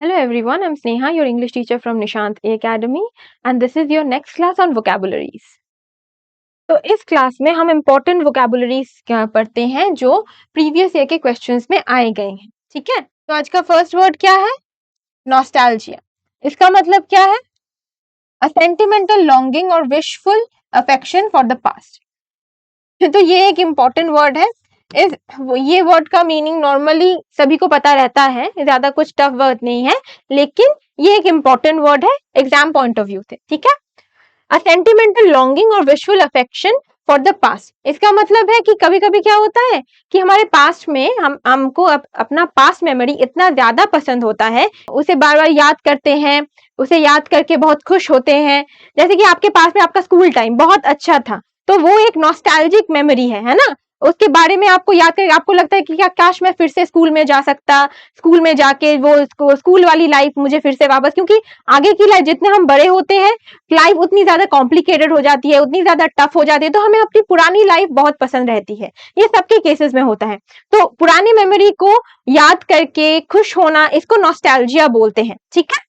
Hello everyone, I'm Sneha, your English teacher from Nishant A Academy, and this is your next class on vocabularies. तो इस class में हम important vocabularies पढ़ते हैं जो previous year के क्वेश्चंस में आए गए हैं। ठीक है, तो आज का फर्स्ट वर्ड क्या है? नॉस्टैल्जिया। इसका मतलब क्या है? अ सेंटिमेंटल लॉन्गिंग और wishful affection for the past. तो ये एक इम्पोर्टेंट वर्ड है। ये वर्ड का मीनिंग नॉर्मली सभी को पता रहता है, ज्यादा कुछ टफ वर्ड नहीं है, लेकिन ये एक इम्पोर्टेंट वर्ड है एग्जाम पॉइंट ऑफ व्यू से। ठीक है, अ सेंटिमेंटल लॉन्गिंग और visual affection for the past. इसका मतलब है कि कभी कभी क्या होता है कि हमारे पास्ट में हमको अपना पास्ट मेमोरी इतना ज्यादा पसंद होता है, उसे बार बार याद करते हैं, उसे याद करके बहुत खुश होते हैं। जैसे कि आपके पास में आपका स्कूल टाइम बहुत अच्छा था, तो वो एक नॉस्टैल्जिक मेमोरी है ना। उसके बारे में आपको याद करके आपको लगता है कि क्या काश मैं फिर से स्कूल में जा सकता, स्कूल में जाके वो स्कूल वाली लाइफ मुझे फिर से वापस, क्योंकि आगे की लाइफ जितने हम बड़े होते हैं लाइफ उतनी ज्यादा कॉम्प्लिकेटेड हो जाती है, उतनी ज्यादा टफ हो जाती है, तो हमें अपनी पुरानी लाइफ बहुत पसंद रहती है। ये सबके केसेस में होता है। तो पुरानी मेमोरी को याद करके खुश होना, इसको नॉस्टैल्जिया बोलते हैं। ठीक है,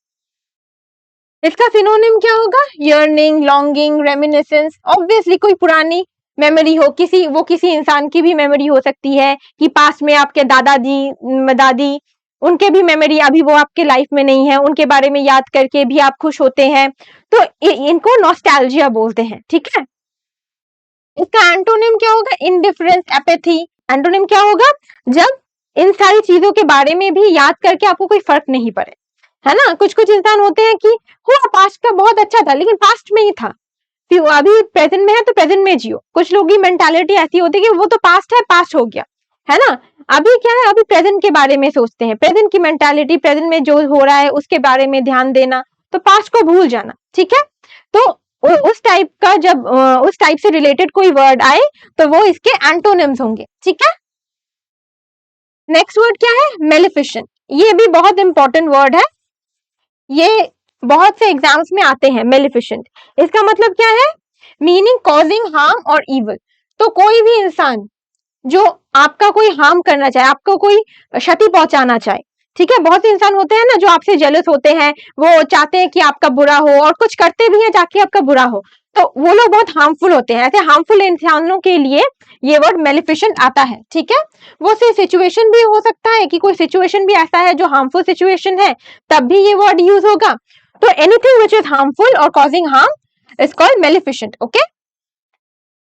इसका सिनोनिम क्या होगा? Yearning, longing, reminiscence. ऑब्वियसली कोई पुरानी मेमोरी हो, किसी इंसान की भी मेमोरी हो सकती है कि पास्ट में आपके दादाजी दादी, उनके भी मेमोरी अभी वो आपके लाइफ में नहीं है, उनके बारे में याद करके भी आप खुश होते हैं, तो इनको नॉस्टैल्जिया बोलते हैं। ठीक है, इसका एंटोनिम क्या होगा? Indifference, apathy. एंटोनिम क्या होगा? जब इन सारी चीजों के बारे में भी याद करके आपको कोई फर्क नहीं पड़े, है ना। कुछ कुछ इंसान होते हैं कि हुआ पास्ट का बहुत अच्छा था लेकिन पास्ट में ही था, फिर अभी प्रेजेंट में है तो प्रेजेंट में जियो। कुछ लोग की मेंटालिटी ऐसी होती है कि वो तो पास्ट है, पास्ट हो गया, है ना। अभी क्या है, अभी प्रेजेंट के बारे में सोचते हैं, प्रेजेंट की मेंटालिटी, प्रेजेंट में जो हो रहा है उसके बारे में ध्यान देना, तो पास्ट को भूल जाना। ठीक है, तो उस टाइप का जब उस टाइप से रिलेटेड कोई वर्ड आए तो वो इसके एंटोनिम्स होंगे। ठीक है, नेक्स्ट वर्ड क्या है? मेलिफिसेंट। ये भी बहुत इंपॉर्टेंट वर्ड है, ये बहुत से एग्जाम्स में आते हैं। मेलिफिसेंट, इसका मतलब क्या है? मीनिंग कॉजिंग हार्म और इविल। तो कोई भी इंसान जो आपका कोई हार्म करना चाहे, आपको कोई क्षति पहुंचाना चाहे, ठीक है। बहुत से इंसान होते हैं ना जो आपसे जेलस होते हैं, वो चाहते हैं कि आपका बुरा हो और कुछ करते भी हैं ताकि आपका बुरा हो, तो वो लोग बहुत हार्मफुल होते हैं। ऐसे हार्मफुल इंसानों के लिए ये वर्ड मेलिफिसेंट आता है। ठीक है, वो से सिचुएशन भी हो सकता है कि कोई सिचुएशन भी ऐसा है जो हार्मफुल सिचुएशन है, तब भी ये वर्ड यूज होगा। तो एनीथिंग विच इज हार्मफुल और causing harm is called maleficent. Okay,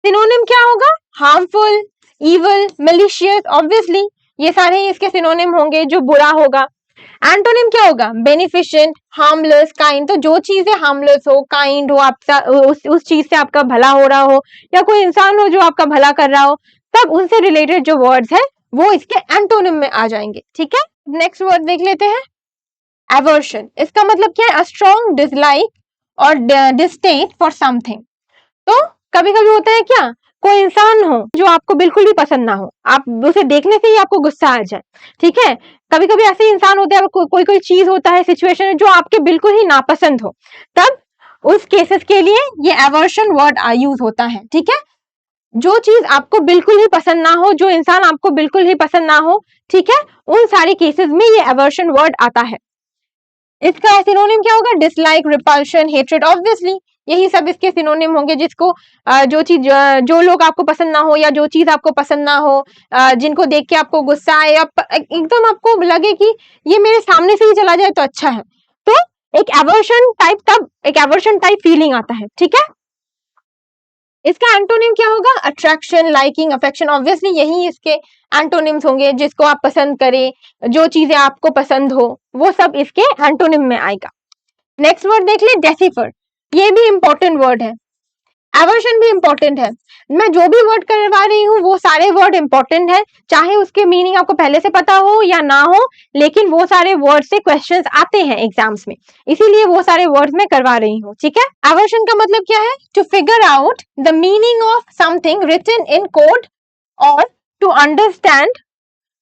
synonym क्या होगा? Harmful, evil, malicious. ऑब्वियसली ये सारे इसके सिनोनिम होंगे जो बुरा होगा। एंटोनिम क्या होगा? Beneficent, harmless, kind. तो जो चीजें हार्मलेस हो, काइंड हो, आपका उस चीज से आपका भला हो रहा हो, या कोई इंसान हो जो आपका भला कर रहा हो, तब उनसे रिलेटेड जो वर्ड्स है वो इसके एंटोनिम में आ जाएंगे। ठीक है, नेक्स्ट वर्ड देख लेते हैं, एवर्शन। इसका मतलब क्या है? अ स्ट्रॉन्ग डिसलाइक और डिस्टेन फॉर समथिंग। तो कभी कभी होता है क्या, कोई इंसान हो जो आपको बिल्कुल भी पसंद ना हो, आप उसे देखने से ही आपको गुस्सा आ जाए। ठीक है, कभी कभी ऐसे इंसान होते हैं, कोई कोई चीज होता है, सिचुएशन जो आपके बिल्कुल ही नापसंद हो, तब उस केसेस के लिए ये एवर्शन वर्ड यूज होता है। ठीक है, जो चीज आपको बिल्कुल ही पसंद ना हो, जो इंसान आपको बिल्कुल ही पसंद ना हो, ठीक है, उन सारे केसेस में ये एवर्शन वर्ड आता है। इसका सिनोनिम क्या होगा? Dislike, repulsion, hatred. ऑब्वियसली यही सब इसके सिनोनिम होंगे, जिसको जो चीज, जो लोग आपको पसंद ना हो या जो चीज आपको पसंद ना हो, जिनको देख के आपको गुस्सा आए या एकदम आपको लगे कि ये मेरे सामने से ही चला जाए तो अच्छा है, तो एक एवर्शन टाइप फीलिंग आता है। ठीक है, इसका एंटोनिम क्या होगा? Attraction, liking, affection. ऑब्वियसली यही इसके एंटोनिम्स होंगे, जिसको आप पसंद करें, जो चीजें आपको पसंद हो, वो सब इसके एंटोनिम में आएगा। नेक्स्ट वर्ड देख ले, डेसिफर। ये भी इंपॉर्टेंट वर्ड है, एवर्शन भी इंपॉर्टेंट है। मैं जो भी वर्ड करवा रही हूँ वो सारे वर्ड इंपॉर्टेंट है, चाहे उसके मीनिंग आपको पहले से पता हो या ना हो, लेकिन वो सारे वर्ड से क्वेश्चंस आते हैं एग्जाम्स में, इसीलिए वो सारे वर्ड्स मैं करवा रही हूँ। ठीक है, एवर्शन का मतलब क्या है? To figure out the meaning of something written in code और टू अंडरस्टैंड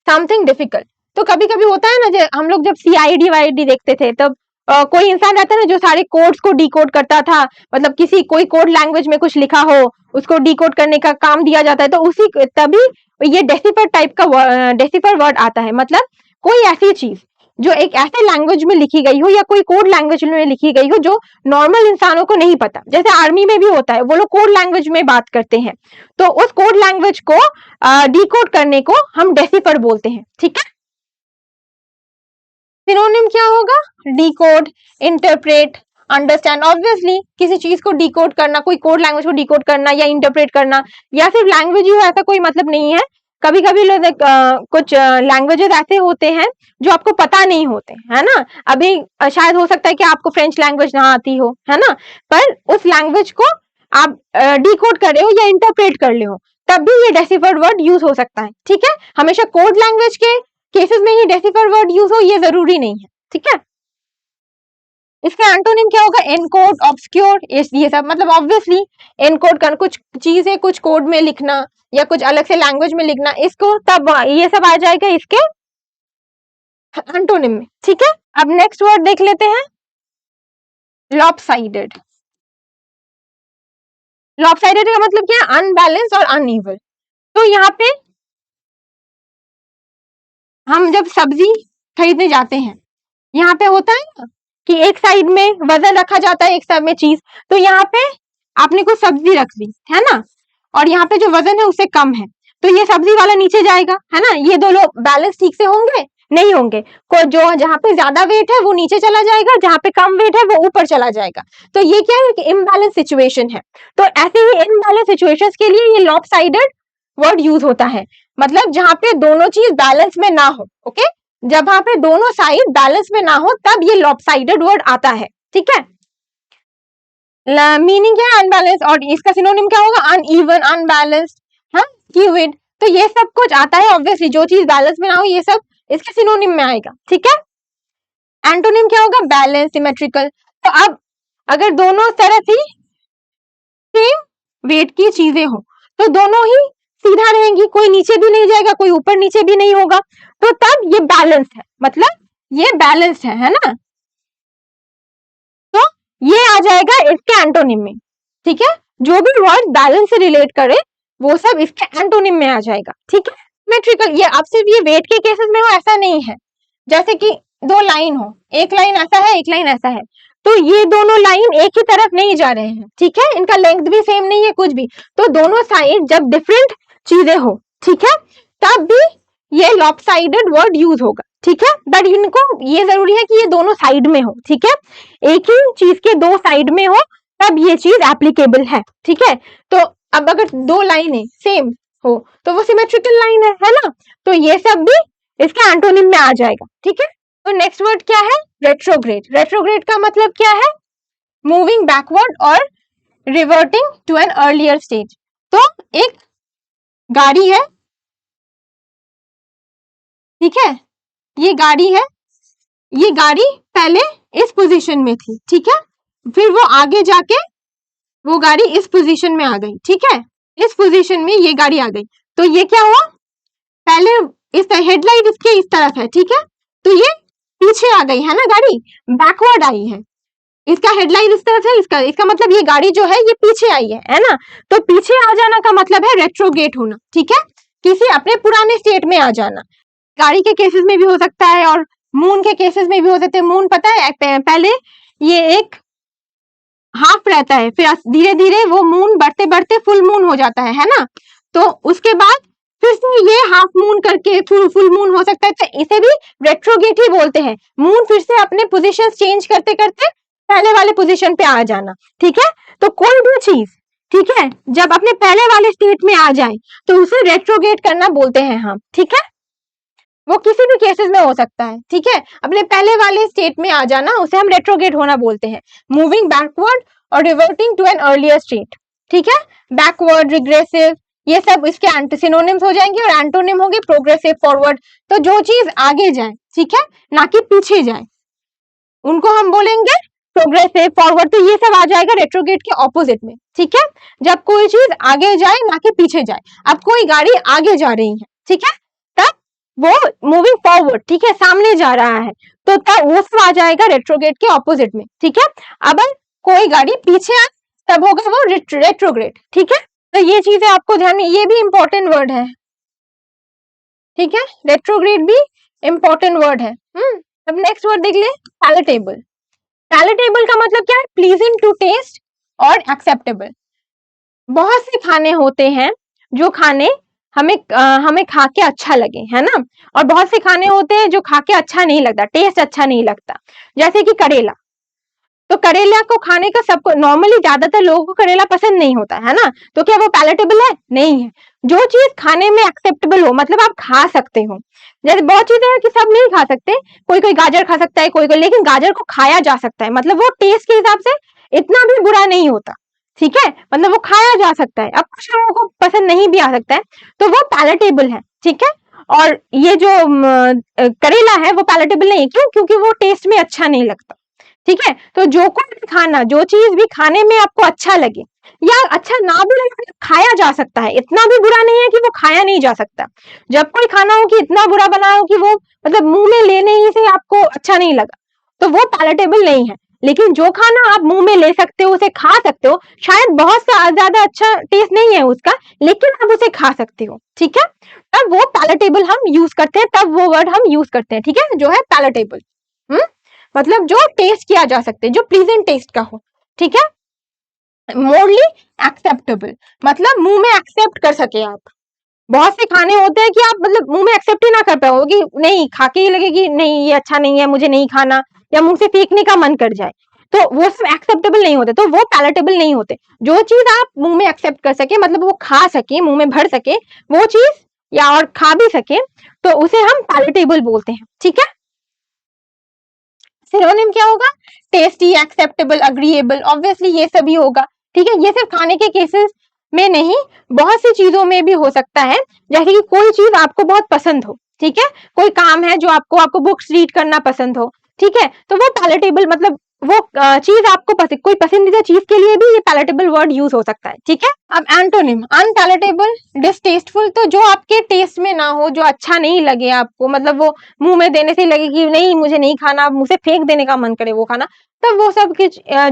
समथिंग डिफिकल्ट। तो कभी कभी होता है ना, हम लोग जब CID वाईडी देखते थे, तब कोई इंसान रहता है ना जो सारे कोड्स को डिकोड करता था, मतलब कोई कोड लैंग्वेज में कुछ लिखा हो उसको डिकोड करने का काम दिया जाता है, तो उसी तभी ये डेसिफर वर्ड आता है। मतलब कोई ऐसी चीज जो एक ऐसे लैंग्वेज में लिखी गई हो या कोई कोड लैंग्वेज में लिखी गई हो जो नॉर्मल इंसानों को नहीं पता। जैसे आर्मी में भी होता है, वो लोग कोड लैंग्वेज में बात करते हैं, तो उस कोड लैंग्वेज को डिकोड करने को हम डेसिफर बोलते हैं। ठीक है, सिनोनिम क्या होगा? Decode, interpret, understand. ऑब्वियसली किसी चीज को डिकोड करना, कोई कोड लैंग्वेज को डिकोड करना या इंटरप्रेट करना या सिर्फ लैंग्वेज ही हो ऐसा कोई मतलब नहीं है। कभी कभी लोग कुछ लैंग्वेजेस ऐसे होते हैं जो आपको पता नहीं होते, है ना। अभी शायद हो सकता है कि आपको फ्रेंच लैंग्वेज ना आती हो, है ना, पर उस लैंग्वेज को आप डिकोड कर रहे हो या इंटरप्रेट कर रहे हो, तब भी ये डेसिफर्ड वर्ड यूज हो सकता है। ठीक है, हमेशा कोड लैंग्वेज के केसेस में ही डेसिफर्ड वर्ड यूज हो ये जरूरी नहीं है। ठीक है, इसका एंटोनिम क्या होगा? एनकोड, ऑब्सक्योर, ये सब। मतलब ऑब्वियसली एनकोड कर कुछ चीजें कुछ कोड में लिखना या कुछ अलग से लैंग्वेज में लिखना, इसको तब ये सब आ जाएगा इसके एंटोनिम में। ठीक है, अब नेक्स्ट वर्ड देख लेते हैं, लॉपसाइडेड। लॉपसाइडेड का मतलब क्या है? अनबैलेंस और अनइवन। तो यहाँ पे हम जब सब्जी खरीदने जाते हैं, यहाँ पे होता है ना कि एक साइड में वजन रखा जाता है, एक साइड में चीज। तो यहाँ पे आपने कुछ सब्जी रख ली है ना, और यहाँ पे जो वजन है उससे कम है, तो ये सब्जी वाला नीचे जाएगा, है ना। ये दो लोग बैलेंस ठीक से होंगे? नहीं होंगे। को जो जहाँ पे ज्यादा वेट है वो नीचे चला जाएगा, जहाँ पे कम वेट है वो ऊपर चला जाएगा। तो ये क्या है कि इम्बैलेंस सिचुएशन है। तो ऐसे ही इम्बैलेंस सिचुएशंस के लिए ये लॉपसाइडेड वर्ड यूज होता है। मतलब जहाँ पे दोनों चीज बैलेंस में ना हो। ओके, जब वहां पे दोनों साइड बैलेंस में ना हो तब ये लॉपसाइडेड वर्ड आता है। ठीक है, मीनिंग क्या है? अनबैलेंस। और इसका सिनोनिम क्या होगा? अनइवन, अनबैलेंस्ड, हाँ, स्क्यूड। तो ये सब कुछ आता है। ऑब्वियसली जो चीज बैलेंस में ना हो ये सब इसके सिनोनिम में आएगा। ठीक है, एंटोनिम क्या होगा? Balance, symmetrical. तो अब अगर दोनों तरफ ही सेम वेट की चीजें हो तो दोनों ही सीधा रहेंगी, कोई नीचे भी नहीं जाएगा, कोई ऊपर नीचे भी नहीं होगा, तो तब ये बैलेंस है। मतलब ये बैलेंस है ना। तो ये आ जाएगा इसके एंटोनिम में। ठीक है, जो भी वर्ड बैलेंस से रिलेट करे वो सब इसके एंटोनिम में आ जाएगा। ठीक है, सिमेट्रिकल, ये अब सिर्फ ये वेट के केसेस में हो ऐसा नहीं है। जैसे कि दो लाइन हो, एक लाइन ऐसा है, एक लाइन ऐसा है, तो ये दोनों लाइन एक ही तरफ नहीं जा रहे हैं। ठीक है, इनका लेंथ भी सेम नहीं है कुछ भी, तो दोनों साइड जब डिफरेंट चीजें हो, ठीक है, तब भी ये लॉपसाइडेड वर्ड यूज होगा। ठीक है, बट इनको ये जरूरी है कि ये दोनों साइड में हो। ठीक है, एक ही चीज के दो साइड में हो तब ये चीज एप्लीकेबल है। ठीक है, तो अब अगर दो लाइनें सेम हो तो वो सिमेट्रिकल लाइन है ना। तो ये सब भी इसके एंटोनिम में आ जाएगा। ठीक है, तो नेक्स्ट वर्ड क्या है? रेट्रोग्रेड। रेट्रोग्रेड का मतलब क्या है? मूविंग बैकवर्ड और reverting to an earlier stage. तो एक गाड़ी है, ठीक है, ये गाड़ी है, ये गाड़ी पहले इस पोजीशन में थी, ठीक है, फिर वो आगे जाके वो गाड़ी इस पोजीशन में आ गई। ठीक है, इस पोजीशन में ये गाड़ी आ गई, तो ये क्या हुआ? पहले इस हेडलाइट इसके इस तरफ है, ठीक है, तो ये पीछे आ गई है ना, गाड़ी बैकवर्ड आई है। इसका हेडलाइट इस तरफ है, इसका मतलब ये गाड़ी जो है ये पीछे आई है ना। तो पीछे आ जाना का मतलब है रेट्रोगेट होना। ठीक है, किसी अपने पुराने स्टेट में आ जाना। गाड़ी के केसेस में भी हो सकता है और मून के केसेस में भी हो सकते हैं। मून पता है पहले ये एक हाफ रहता है, फिर धीरे धीरे वो मून बढ़ते बढ़ते फुल मून हो जाता है ना। तो उसके बाद फिर से ये हाफ मून करके फुल मून हो सकता है, तो इसे भी रेट्रोगेट ही बोलते हैं। मून फिर से अपने पोजीशन चेंज करते करते पहले वाले पोजीशन पे आ जाना। ठीक है, तो कोई भी चीज, ठीक है, जब अपने पहले वाले स्टेट में आ जाए तो उसे रेट्रोगेट करना बोलते हैं हम। ठीक है, वो किसी भी केसेस में हो सकता है। ठीक है, अपने पहले वाले स्टेट में आ जाना उसे हम रेट्रोगेट होना बोलते हैं। मूविंग बैकवर्ड और reverting to an earlier state. ठीक है, बैकवर्ड, रिग्रेसिव, ये सब इसके सिनोनिम्स हो जाएंगे और एंटोनिम होंगे प्रोग्रेसिव, फॉरवर्ड। तो जो चीज आगे जाए, ठीक है, ना कि पीछे जाए, उनको हम बोलेंगे प्रोग्रेसिव, फॉरवर्ड। तो ये सब आ जाएगा रेट्रोगेट के ऑपोजिट में। ठीक है, जब कोई चीज आगे जाए ना कि पीछे जाए। अब कोई गाड़ी आगे जा रही है, ठीक है, तब वो मूविंग फॉरवर्ड, ठीक है, सामने जा रहा है, तो तब वो सब आ जाएगा रेट्रोगेट के ऑपोजिट में। ठीक है, अब कोई गाड़ी पीछे आए तब होगा वो रेट्रोग्रेड। ठीक है, तो ये चीजें आपको ध्यान में, ये भी इंपॉर्टेंट वर्ड है। ठीक है, रेट्रोग्रेड भी इंपॉर्टेंट वर्ड है। अब नेक्स्ट वर्ड देख ले, पैलेटेबल। पैलेटेबल का मतलब क्या है? प्लीजेंट टू टेस्ट और एक्सेप्टेबल। बहुत से खाने होते हैं जो खाने हमें खा के अच्छा लगे, है ना, और बहुत से खाने होते हैं जो खा के अच्छा नहीं लगता, टेस्ट अच्छा नहीं लगता। जैसे कि करेला, तो करेला को खाने का सबको नॉर्मली ज्यादातर लोगों को करेला पसंद नहीं होता है ना, तो क्या वो पैलेटेबल है? नहीं है। जो चीज खाने में एक्सेप्टेबल हो, मतलब आप खा सकते हो, जैसे बहुत चीजें हैं कि सब नहीं खा सकते, कोई कोई गाजर खा सकता है, कोई कोई, लेकिन गाजर को खाया जा सकता है, मतलब वो टेस्ट के हिसाब से इतना भी बुरा नहीं होता, ठीक है, मतलब वो खाया जा सकता है। अब कुछ लोगों को पसंद नहीं भी आ सकता है, तो वो पैलेटेबल है, ठीक है। और ये जो करेला है वो पैलेटेबल नहीं है, क्यों? क्योंकि वो टेस्ट में अच्छा नहीं लगता, ठीक है। तो जो कोई भी खाना, जो चीज भी खाने में आपको अच्छा लगे या अच्छा ना भी लगे, खाया जा सकता है, इतना भी बुरा नहीं है कि वो खाया नहीं जा सकता। जब कोई खाना हो कि इतना बुरा बना हो कि वो मतलब मुंह में लेने ही से आपको अच्छा नहीं लगा, तो वो पैलेटेबल नहीं है। लेकिन जो खाना आप मुंह में ले सकते हो, उसे खा सकते हो, शायद बहुत सा ज्यादा अच्छा टेस्ट नहीं है उसका, लेकिन आप उसे खा सकते हो, ठीक है, तब वो पैलेटेबल हम यूज करते हैं, तब वो वर्ड हम यूज करते हैं, ठीक है, जो है पैलेटेबल। मतलब जो टेस्ट किया जा सकते, जो प्लीजेंट टेस्ट का हो, ठीक है। मोरली एक्सेप्टेबल, मतलब मुंह में एक्सेप्ट कर सके आप। बहुत से खाने होते हैं कि आप मतलब मुंह में एक्सेप्ट ही ना कर पाओ, कि नहीं, खा के ही लगे कि नहीं ये अच्छा नहीं है, मुझे नहीं खाना, या मुंह से फेंकने का मन कर जाए, तो वो सब एक्सेप्टेबल नहीं होते, तो वो पैलेटेबल नहीं होते। जो चीज आप मुंह में एक्सेप्ट कर सके, मतलब वो खा सके, मुंह में भर सके वो चीज, या और खा भी सके, तो उसे हम पैलेटेबल बोलते हैं, ठीक है। सिनोनिम क्या होगा? टेस्टी, एक्सेप्टेबल, अग्रीएबल, ऑब्वियसली ये सभी होगा, ठीक है। ये सिर्फ खाने के केसेस में नहीं, बहुत सी चीजों में भी हो सकता है, जैसे कि कोई चीज आपको बहुत पसंद हो, ठीक है, कोई काम है जो आपको बुक्स रीड करना पसंद हो, ठीक है, तो वो पैलेटेबल, मतलब वो चीज आपको पसंद, कोई पसंदीदा चीज के लिए भी ये पैलेटेबल वर्ड यूज हो सकता है, ठीक है। अब एंटोनिम, अनपैलेटेबल, डिसटेस्टफुल, तो जो आपके टेस्ट में ना हो, जो अच्छा नहीं लगे आपको, मतलब वो मुंह में देने से लगे कि नहीं मुझे नहीं खाना, मुंह से फेंक देने का मन करे वो खाना, तब वो सब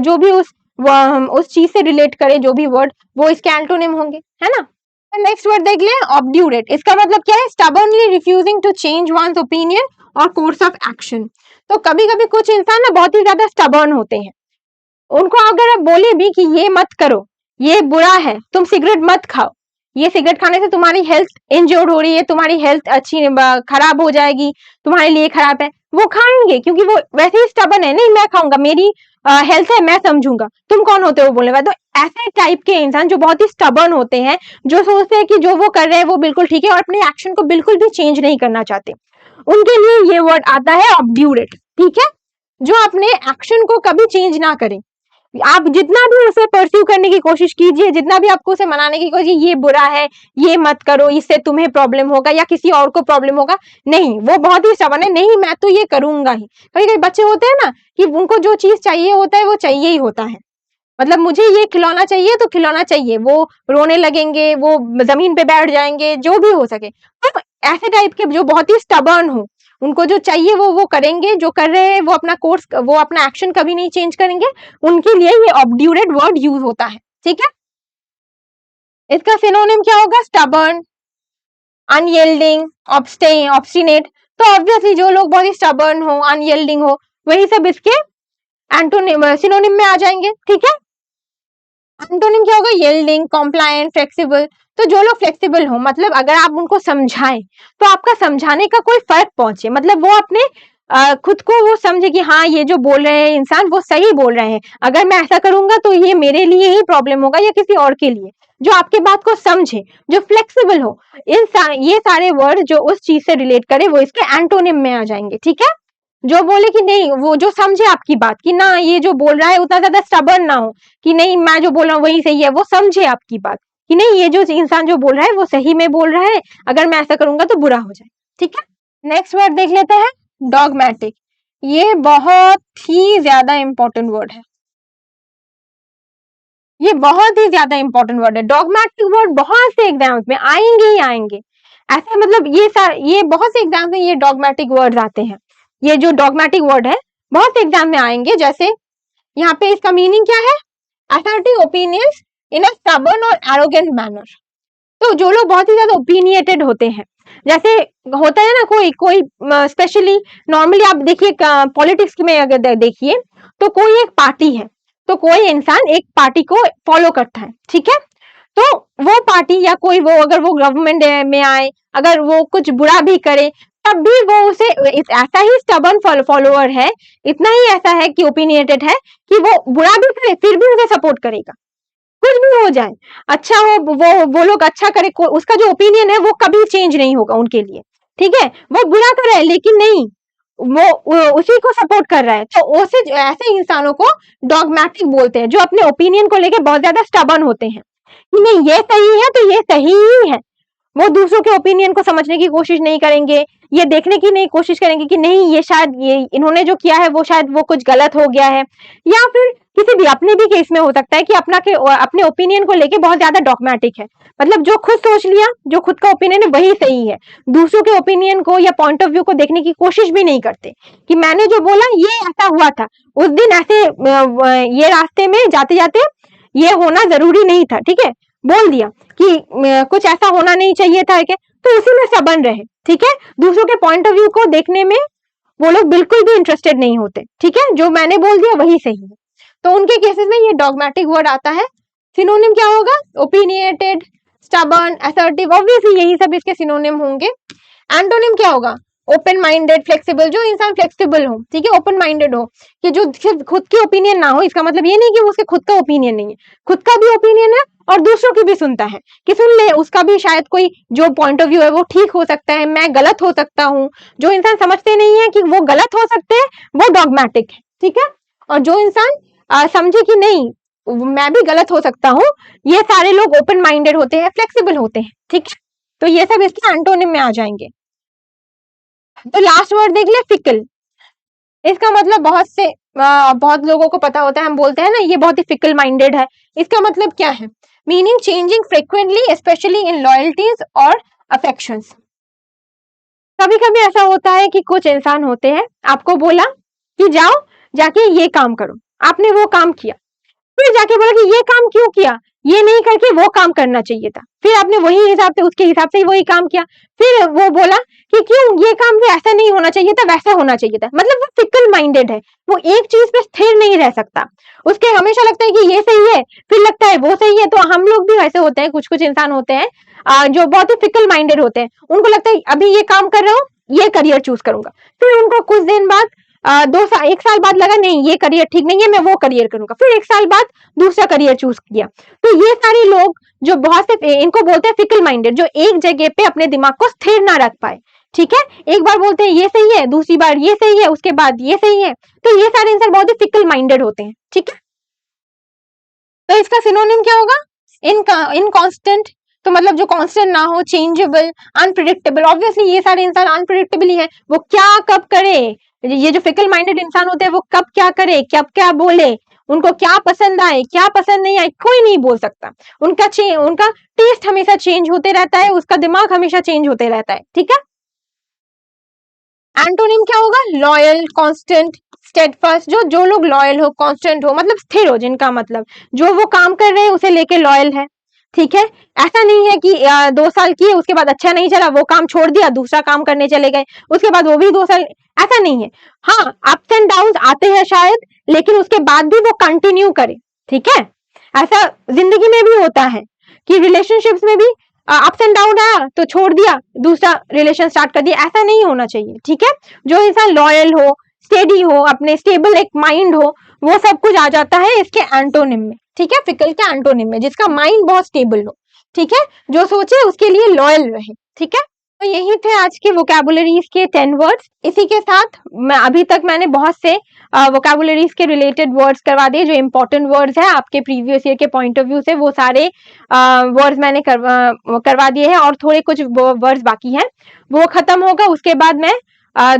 जो भी उस चीज से रिलेट करे, जो भी वर्ड, वो इसके एंटोनिम होंगे, है ना। नेक्स्ट वर्ड देख ले, ऑब्ड्यूरेट। इसका मतलब क्या है? Stubbornly refusing to change one's opinion और कोर्स ऑफ एक्शन। तो कभी कभी कुछ इंसान ना बहुत ही ज्यादा स्टबर्न होते हैं, उनको अगर आप बोले भी कि ये मत करो, ये बुरा है, तुम सिगरेट मत खाओ, ये सिगरेट खाने से तुम्हारी हेल्थ इंजर्ड हो रही है, तुम्हारी हेल्थ अच्छी खराब हो जाएगी, तुम्हारे लिए खराब है, वो खाएंगे, क्योंकि वो वैसे ही स्टबर्न है, नहीं मैं खाऊंगा, मेरी हेल्थ है, मैं समझूंगा, तुम कौन होते हो बोलने वाले। तो ऐसे टाइप के इंसान जो बहुत ही स्टबर्न होते हैं, जो सोचते हैं कि जो वो कर रहे हैं वो बिल्कुल ठीक है, और अपने एक्शन को बिल्कुल भी चेंज नहीं करना चाहते, उनके लिए ये वर्ड आता है ऑब्ड्यूरेट, ठीक है। जो अपने एक्शन को कभी चेंज ना करें, आप जितना भी उसे परस्यू करने की कोशिश कीजिए, जितना भी आपको उसे मनाने की कोशिश, ये बुरा है, ये मत करो, इससे तुम्हें प्रॉब्लम होगा या किसी और को प्रॉब्लम होगा, नहीं, वो बहुत ही स्टबर्न है, नहीं मैं तो ये करूंगा ही। कभी कभी बच्चे होते हैं ना कि उनको जो चीज चाहिए होता है वो चाहिए ही होता है, मतलब मुझे ये खिलौना चाहिए तो खिलौना चाहिए, वो रोने लगेंगे, वो जमीन पे बैठ जाएंगे, जो भी हो सके। तो ऐसे टाइप के जो बहुत ही स्टबर्न हो, उनको जो चाहिए वो करेंगे, जो कर रहे हैं वो अपना कोर्स, वो अपना एक्शन कभी नहीं चेंज करेंगे, उनके लिए ये ऑब्ड्यूरेट वर्ड यूज होता है, ठीक है। इसका सिनोनिम क्या होगा? Stubborn, unyielding, obstinate. तो ऑब्वियसली जो लोग बहुत ही स्टबर्न हो, अनयील्डिंग हो, वही सब इसके एंटोनिम सिनोनिम में आ जाएंगे, ठीक है। एंटोनिम क्या होगा? Yielding, compliant, flexible. तो जो लोग फ्लेक्सिबल हो, मतलब अगर आप उनको समझाएं तो आपका समझाने का कोई फर्क पहुंचे, मतलब वो अपने खुद को वो समझे कि हाँ ये जो बोल रहे हैं इंसान वो सही बोल रहे हैं, अगर मैं ऐसा करूंगा तो ये मेरे लिए ही प्रॉब्लम होगा या किसी और के लिए, जो आपके बात को समझे, जो फ्लेक्सिबल हो। ये सारे वर्ड जो उस चीज से रिलेट करे वो इसके एंटोनिम में आ जाएंगे, ठीक है। जो बोले कि नहीं, वो जो समझे आपकी बात कि ना ये जो बोल रहा है उतना ज्यादा स्टबर्न ना हो, कि नहीं मैं जो बोल रहा हूँ वही सही है, वो समझे आपकी बात कि नहीं ये जो इंसान जो बोल रहा है वो सही में बोल रहा है, अगर मैं ऐसा करूंगा तो बुरा हो जाए, ठीक है। नेक्स्ट वर्ड देख लेते हैं, डॉगमेटिक। ये बहुत ही ज्यादा इंपॉर्टेंट वर्ड है, ये बहुत ही ज्यादा इंपॉर्टेंट वर्ड है। डॉगमेटिक वर्ड बहुत से एग्जाम्स में आएंगे ही आएंगे, ऐसे मतलब ये बहुत से एग्जाम्स में ये डॉगमेटिक वर्ड आते हैं। ये जो डॉगमेटिक वर्ड है बहुत से एग्जाम में आएंगे, जैसे यहाँ पे इसका मीनिंग क्या है? असर्टिंग ओपिनियंस इन अ स्टबर्न और एरोगेंट मैनर। तो जो लोग बहुत ही ज्यादा ओपिनियटेड होते हैं, जैसे होता है ना, कोई कोई स्पेशली नॉर्मली आप देखिए पॉलिटिक्स में अगर देखिए तो कोई एक पार्टी है, तो कोई इंसान एक पार्टी को फॉलो करता है, ठीक है। तो वो पार्टी या कोई वो अगर वो गवर्नमेंट में आए, अगर वो कुछ बुरा भी करे, तब भी वो उसे ऐसा ही स्टबर्न फॉलोअर है, इतना ही ऐसा है कि ओपिनियटेड है कि वो बुरा भी करे फिर भी उसे सपोर्ट करेगा, कुछ भी हो जाए। अच्छा हो, वो लोग अच्छा करे, उसका जो ओपिनियन है वो कभी चेंज नहीं होगा उनके लिए, ठीक है। वो बुरा कर रहा है लेकिन नहीं, वो उसी को सपोर्ट कर रहा है, तो उसे ऐसे इंसानों को डॉगमैटिक बोलते हैं, जो अपने ओपिनियन को लेके बहुत ज्यादा स्टबर्न होते हैं कि नहीं ये सही है तो ये सही ही है। वो दूसरों के ओपिनियन को समझने की कोशिश नहीं करेंगे, ये देखने की नहीं कोशिश करेंगे कि नहीं ये शायद ये इन्होंने जो किया है वो शायद वो कुछ गलत हो गया है, या फिर किसी भी अपने भी केस में हो सकता है कि अपने ओपिनियन को लेके बहुत ज्यादा डॉगमैटिक है, मतलब जो खुद सोच लिया, जो खुद का ओपिनियन है वही सही है, दूसरों के ओपिनियन को या पॉइंट ऑफ व्यू को देखने की कोशिश भी नहीं करते कि मैंने जो बोला ये ऐसा हुआ था उस दिन, ऐसे ये रास्ते में जाते जाते ये होना जरूरी नहीं था, ठीक है, बोल दिया कि कुछ ऐसा होना नहीं चाहिए था, क्या तो उसी में सबन रहे, ठीक है। दूसरों के पॉइंट ऑफ व्यू को देखने में वो लोग बिल्कुल भी इंटरेस्टेड नहीं होते, ठीक है, जो मैंने बोल दिया वही सही है। तो उनके केसेस में ये डॉगमैटिक वर्ड आता है। सिनोनिम क्या होगा? ओपिनियटेड, स्टबर्न, असर्टिव, ऑब्वियसली यही सब इसके सिनोनिम होंगे। एंटोनिम क्या होगा? ओपन माइंडेड, फ्लेक्सिबल, जो इंसान फ्लेक्सिबल हो, ठीक है, ओपन माइंडेड हो, कि जो सिर्फ खुद की ओपिनियन ना हो, इसका मतलब ये नहीं कि उसके खुद का ओपिनियन नहीं है, खुद का भी ओपिनियन है और दूसरों की भी सुनता है कि सुन ले, उसका भी शायद कोई जो पॉइंट ऑफ व्यू है वो ठीक हो सकता है, मैं गलत हो सकता हूँ। जो इंसान समझते नहीं है कि वो गलत हो सकते हैं, वो डॉगमैटिक है, ठीक है। और जो इंसान समझे कि नहीं मैं भी गलत हो सकता हूँ, ये सारे लोग ओपन माइंडेड होते हैं, फ्लेक्सिबल होते हैं, ठीक है। तो ये सब इसके एंटोनिम में आ जाएंगे। तो लास्ट वर्ड देख ले, फिकल। इसका मतलब बहुत लोगों को पता होता है, हम बोलते हैं ना ये बहुत ही फिकल माइंडेड है। इसका मतलब क्या है? Meaning changing frequently, specially in loyalties और अफेक्शंस। कभी कभी ऐसा होता है कि कुछ इंसान होते हैं, आपको बोला कि जाओ जाके ये काम करो, आपने वो काम किया, फिर जाके बोला कि ये काम क्यों किया, ये नहीं करके वो काम करना चाहिए था, फिर आपने वही हिसाब से उसके हिसाब से ही वही काम किया, फिर वो बोला कि क्यों ये काम भी ऐसा नहीं होना चाहिए था, वैसा होना चाहिए था। मतलब वो फिकल माइंडेड है, वो एक चीज पे स्थिर नहीं रह सकता, उसके हमेशा लगता है कि ये सही है, फिर लगता है वो सही है। तो हम लोग भी वैसे होते हैं, कुछ कुछ इंसान होते हैं जो बहुत ही फिकल माइंडेड होते हैं, उनको लगता है अभी ये काम कर रहा हूँ, ये करियर चूज करूंगा, फिर उनको कुछ दिन बाद 1 साल बाद लगा नहीं ये करियर ठीक नहीं है, मैं वो करियर करूंगा, फिर 1 साल बाद दूसरा करियर चूज किया। तो ये सारे लोग जो बहुत से, इनको बोलते हैं फिकल माइंडेड, जो एक जगह पे अपने दिमाग को स्थिर ना रख पाए, ठीक है। एक बार बोलते हैं ये सही है, दूसरी बार ये सही है, उसके बाद ये सही है, तो ये सारे इंसान बहुत ही फिकल माइंडेड होते हैं, ठीक है। तो इसका सिनोनिम क्या होगा? इनकांस्टेंट, तो मतलब जो कांस्टेंट ना हो, चेंजेबल, अनप्रिडिक्टेबल। ऑब्वियसली ये सारे इंसान अनप्रिडिक्टेबल ही है, वो क्या कब करे, ये जो फिकल माइंडेड इंसान होते हैं वो कब क्या करे, कब क्या बोले, उनको क्या पसंद आए क्या पसंद नहीं आए कोई नहीं बोल सकता। उनका टेस्ट हमेशा चेंज होते रहता है, उसका दिमाग हमेशा चेंज होते रहता है, ठीक है। एंटोनिम क्या होगा? Loyal, constant, steadfast. जो लोग लॉयल हो, कांस्टेंट हो, मतलब स्थिर हो, जिनका मतलब जो वो काम कर रहे हैं उसे लेके लॉयल है, ठीक है। ऐसा नहीं है कि 2 साल किए उसके बाद अच्छा नहीं चला, वो काम छोड़ दिया, दूसरा काम करने चले गए, उसके बाद वो भी 2 साल, ऐसा नहीं है। हाँ, अप्स एंड डाउन आते हैं शायद, लेकिन उसके बाद भी वो कंटिन्यू करे, ठीक है। ऐसा जिंदगी में भी होता है कि रिलेशनशिप्स में भी अप्स एंड डाउन आया तो छोड़ दिया, दूसरा रिलेशन स्टार्ट कर दिया, ऐसा नहीं होना चाहिए, ठीक है। जो इंसान लॉयल हो, स्टेडी हो, अपने स्टेबल एक माइंड हो, वो सब कुछ आ जाता है इसके एंटोनिम में, ठीक है, फिकल के एंटोनिम में, जिसका माइंड बहुत स्टेबल हो, ठीक है, जो सोचे उसके लिए लॉयल रहे, ठीक है। तो यही थे आज के वोकैबुलरीज के 10 वर्ड्स। इसी के साथ मैं अभी तक मैंने बहुत से वोकैबुलरीज के रिलेटेड वर्ड्स करवा दिए, जो इंपॉर्टेंट वर्ड्स है आपके प्रीवियस ईयर के पॉइंट ऑफ व्यू से, वो सारे वर्ड्स मैंने करवा दिए हैं, और थोड़े कुछ वर्ड्स बाकी हैं, वो खत्म होगा उसके बाद मैं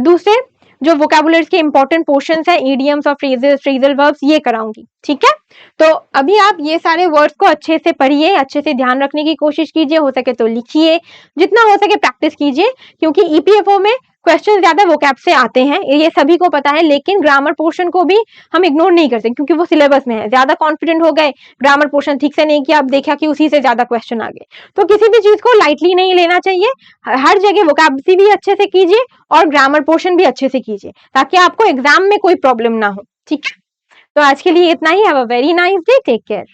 दूसरे जो वोकैबुलरीज के इंपॉर्टेंट पोर्शंस है, इडियम्स और फ्रेजल वर्ब्स, ये कराऊंगी, ठीक है। तो अभी आप ये सारे वर्ड्स को अच्छे से पढ़िए, अच्छे से ध्यान रखने की कोशिश कीजिए, हो सके तो लिखिए, जितना हो सके प्रैक्टिस कीजिए, क्योंकि ईपीएफओ में क्वेश्चन ज्यादा वोकैब से आते हैं, ये सभी को पता है, लेकिन ग्रामर पोर्शन को भी हम इग्नोर नहीं कर सकते क्योंकि वो सिलेबस में है। ज्यादा कॉन्फिडेंट हो गए, ग्रामर पोर्शन ठीक से नहीं किया, अब देखा कि उसी से ज्यादा क्वेश्चन आ गए। तो किसी भी चीज को लाइटली नहीं लेना चाहिए, हर जगह वोकैबुलरी भी अच्छे से कीजिए और ग्रामर पोर्शन भी अच्छे से कीजिए, ताकि आपको एग्जाम में कोई प्रॉब्लम ना हो। ठीक है, तो आज के लिए इतना ही। Have a very nice day, take care.